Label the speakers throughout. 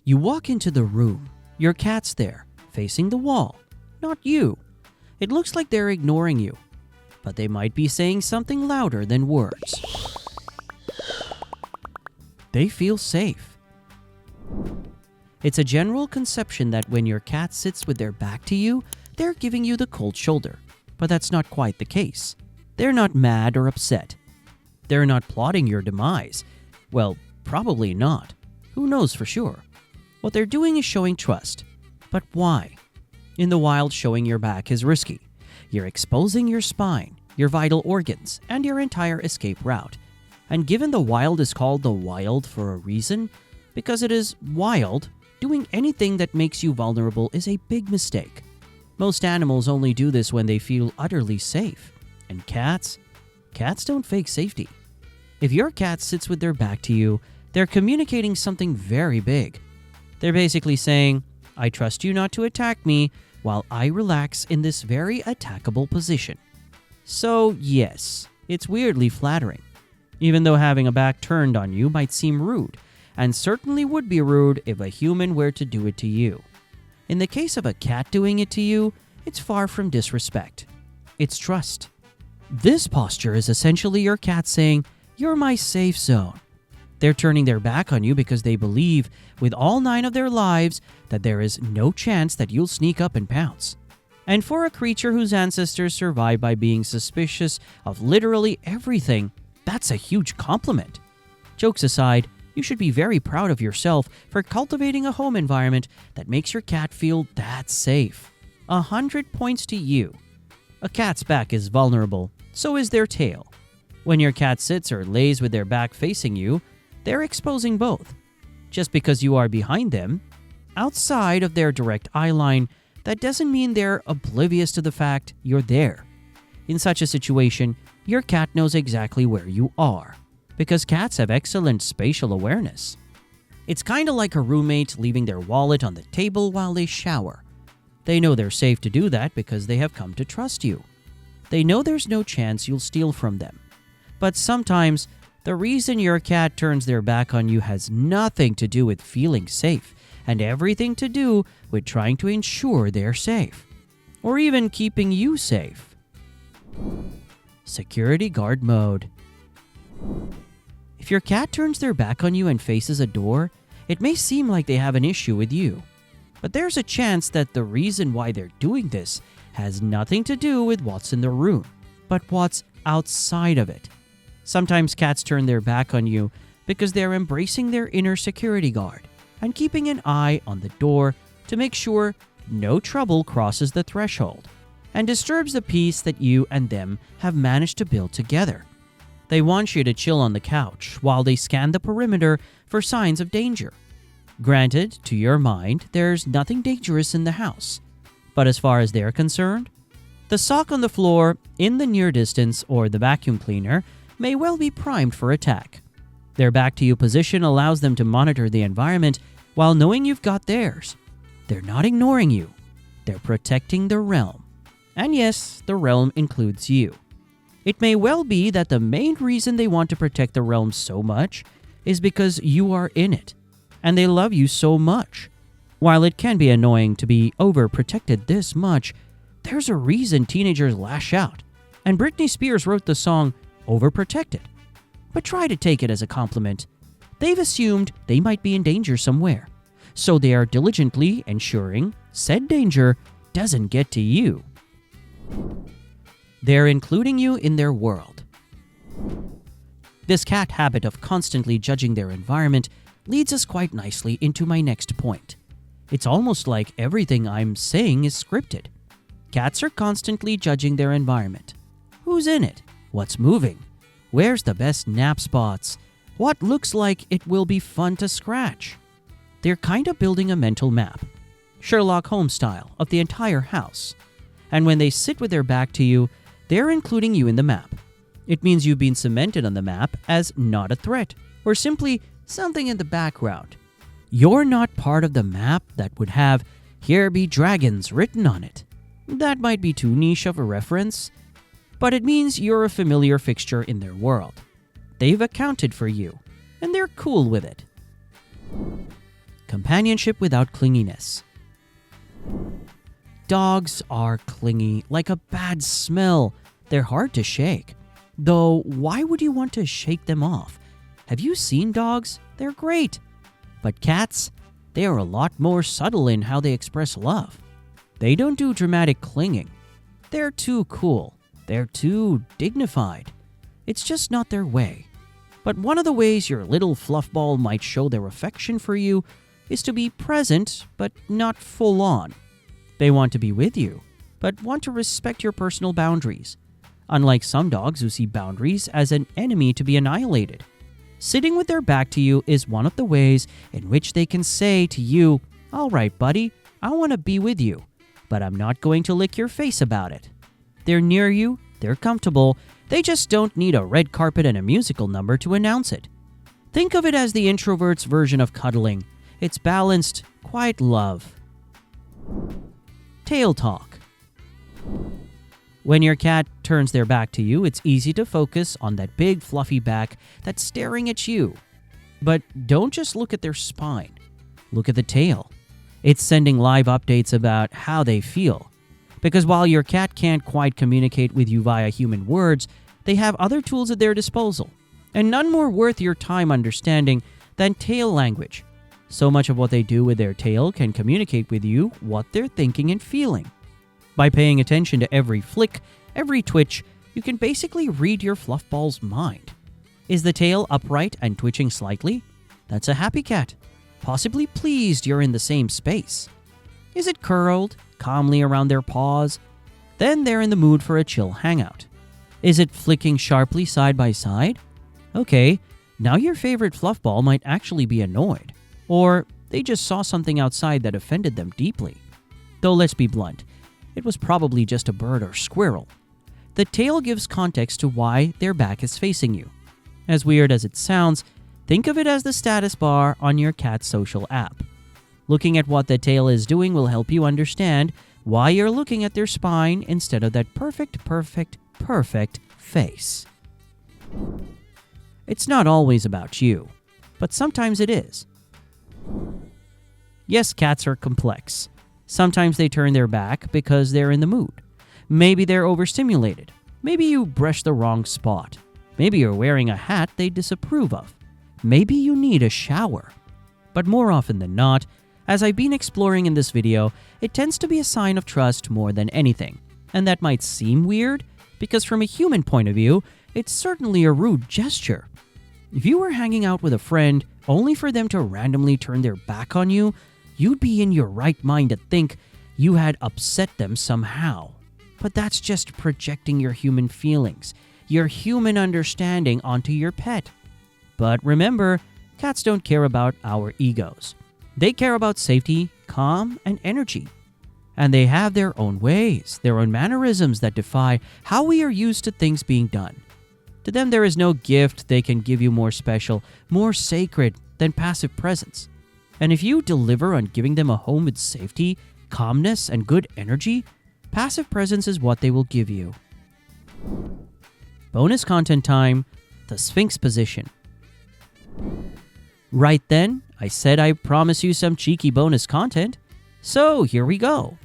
Speaker 1: You walk into the room. Your cat's there, facing the wall, not you. It looks like they're ignoring you, but they might be saying something louder than words. They feel safe. It's a general conception that when your cat sits with their back to you, they're giving you the cold shoulder, but that's not quite the case. They're not mad or upset. They're not plotting your demise. Well, probably not. Who knows for sure? What they're doing is showing trust. But why? In the wild, showing your back is risky. You're exposing your spine, your vital organs, and your entire escape route. And given the wild is called the wild for a reason, because it is wild, doing anything that makes you vulnerable is a big mistake. Most animals only do this when they feel utterly safe. And cats don't fake safety. If your cat sits with their back to you, they're communicating something very big. They're basically saying, I trust you not to attack me while I relax in this very attackable position. So yes, it's weirdly flattering. Even though having a back turned on you might seem rude, and certainly would be rude if a human were to do it to you. In the case of a cat doing it to you, it's far from disrespect. It's trust. This posture is essentially your cat saying, you're my safe zone. They're turning their back on you because they believe, with all 9 of their lives, that there is no chance that you'll sneak up and pounce. And for a creature whose ancestors survived by being suspicious of literally everything, that's a huge compliment. Jokes aside, you should be very proud of yourself for cultivating a home environment that makes your cat feel that safe. 100 points to you. A cat's back is vulnerable, so is their tail. When your cat sits or lays with their back facing you, they're exposing both. Just because you are behind them, outside of their direct eye line, that doesn't mean they're oblivious to the fact you're there. In such a situation, your cat knows exactly where you are, because cats have excellent spatial awareness. It's kind of like a roommate leaving their wallet on the table while they shower. They know they're safe to do that because they have come to trust you. They know there's no chance you'll steal from them. But sometimes, the reason your cat turns their back on you has nothing to do with feeling safe and everything to do with trying to ensure they're safe, or even keeping you safe. Security guard mode. If your cat turns their back on you and faces a door, it may seem like they have an issue with you. But there's a chance that the reason why they're doing this has nothing to do with what's in the room, but what's outside of it. Sometimes cats turn their back on you because they're embracing their inner security guard and keeping an eye on the door to make sure no trouble crosses the threshold and disturbs the peace that you and them have managed to build together. They want you to chill on the couch while they scan the perimeter for signs of danger. Granted, to your mind, there's nothing dangerous in the house. But as far as they're concerned, the sock on the floor, in the near distance, or the vacuum cleaner may well be primed for attack. Their back-to-you position allows them to monitor the environment while knowing you've got theirs. They're not ignoring you. They're protecting the realm. And yes, the realm includes you. It may well be that the main reason they want to protect the realm so much is because you are in it, and they love you so much. While it can be annoying to be overprotected this much, there's a reason teenagers lash out, and Britney Spears wrote the song Overprotected. But try to take it as a compliment. They've assumed they might be in danger somewhere, so they are diligently ensuring said danger doesn't get to you. They're including you in their world. This cat habit of constantly judging their environment leads us quite nicely into my next point. It's almost like everything I'm saying is scripted. Cats are constantly judging their environment. Who's in it? What's moving? Where's the best nap spots? What looks like it will be fun to scratch? They're kind of building a mental map, Sherlock Holmes style, of the entire house. And when they sit with their back to you, they're including you in the map. It means you've been cemented on the map as not a threat, or simply something in the background. You're not part of the map that would have "Here be dragons" written on it. That might be too niche of a reference, but it means you're a familiar fixture in their world. They've accounted for you, and they're cool with it. companionship without clinginess. Dogs are clingy, like a bad smell. They're hard to shake. Though, why would you want to shake them off? Have you seen dogs? They're great. But cats, they are a lot more subtle in how they express love. They don't do dramatic clinging. They're too cool. They're too dignified. It's just not their way. But one of the ways your little fluff ball might show their affection for you is to be present, but not full on. They want to be with you, but want to respect your personal boundaries. Unlike some dogs who see boundaries as an enemy to be annihilated. Sitting with their back to you is one of the ways in which they can say to you, "All right, buddy, I want to be with you, but I'm not going to lick your face about it." They're near you, they're comfortable, they just don't need a red carpet and a musical number to announce it. Think of it as the introvert's version of cuddling. It's balanced, quiet love. Tail talk. When your cat turns their back to you, it's easy to focus on that big fluffy back that's staring at you. But don't just look at their spine. Look at the tail. It's sending live updates about how they feel. Because while your cat can't quite communicate with you via human words, they have other tools at their disposal. And none more worth your time understanding than tail language. So much of what they do with their tail can communicate with you what they're thinking and feeling. By paying attention to every flick, every twitch, you can basically read your fluff ball's mind. Is the tail upright and twitching slightly? That's a happy cat, possibly pleased you're in the same space. Is it curled, calmly around their paws? Then they're in the mood for a chill hangout. Is it flicking sharply side by side? Okay, now your favorite fluff ball might actually be annoyed. Or they just saw something outside that offended them deeply. Though let's be blunt, it was probably just a bird or squirrel. The tail gives context to why their back is facing you. As weird as it sounds, think of it as the status bar on your cat's social app. Looking at what the tail is doing will help you understand why you're looking at their spine instead of that perfect face. It's not always about you, but sometimes it is. Yes, cats are complex. Sometimes they turn their back because they're in the mood. Maybe they're overstimulated. Maybe you brushed the wrong spot. Maybe you're wearing a hat they disapprove of. Maybe you need a shower. But more often than not, as I've been exploring in this video, it tends to be a sign of trust more than anything. And that might seem weird, because from a human point of view, it's certainly a rude gesture. If you were hanging out with a friend only for them to randomly turn their back on you, you'd be in your right mind to think you had upset them somehow. But that's just projecting your human feelings, your human understanding onto your pet. But remember, cats don't care about our egos. They care about safety, calm, and energy. And they have their own ways, their own mannerisms that defy how we are used to things being done. To them, there is no gift they can give you more special, more sacred than passive presence. And if you deliver on giving them a home with safety, calmness, and good energy, passive presence is what they will give you. Bonus content time, the Sphinx position. Right then, I said I'd promise you some cheeky bonus content, so here we go.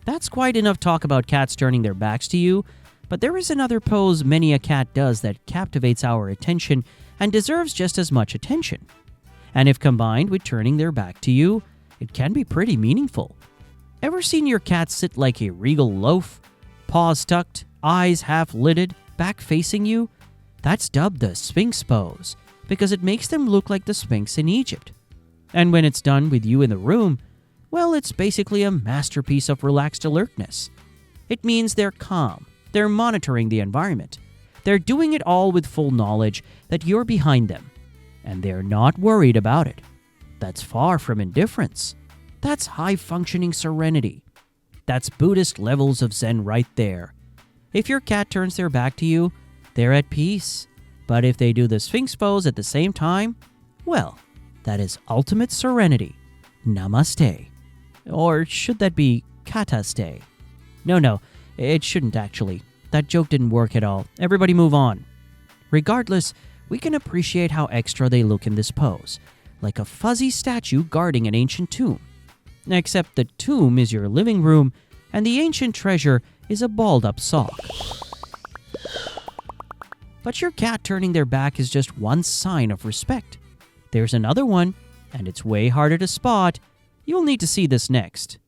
Speaker 1: That's quite enough talk about cats turning their backs to you, but there is another pose many a cat does that captivates our attention and deserves just as much attention. And if combined with turning their back to you, it can be pretty meaningful. Ever seen your cat sit like a regal loaf? Paws tucked, eyes half-lidded, back facing you? That's dubbed the Sphinx pose, because it makes them look like the Sphinx in Egypt. And when it's done with you in the room, well, it's basically a masterpiece of relaxed alertness. It means they're calm, they're monitoring the environment, they're doing it all with full knowledge that you're behind them, and they're not worried about it. That's far from indifference. That's high-functioning serenity. That's Buddhist levels of Zen right there. If your cat turns their back to you, they're at peace. But if they do the Sphinx pose at the same time, well, that is ultimate serenity. Namaste. Or should that be kataste? No, it shouldn't actually. That joke didn't work at all. Everybody move on. Regardless, we can appreciate how extra they look in this pose. like a fuzzy statue guarding an ancient tomb. Except the tomb is your living room, and the ancient treasure is a balled-up sock. But your cat turning their back is just one sign of respect. There's another one, and it's way harder to spot. You'll need to see this next.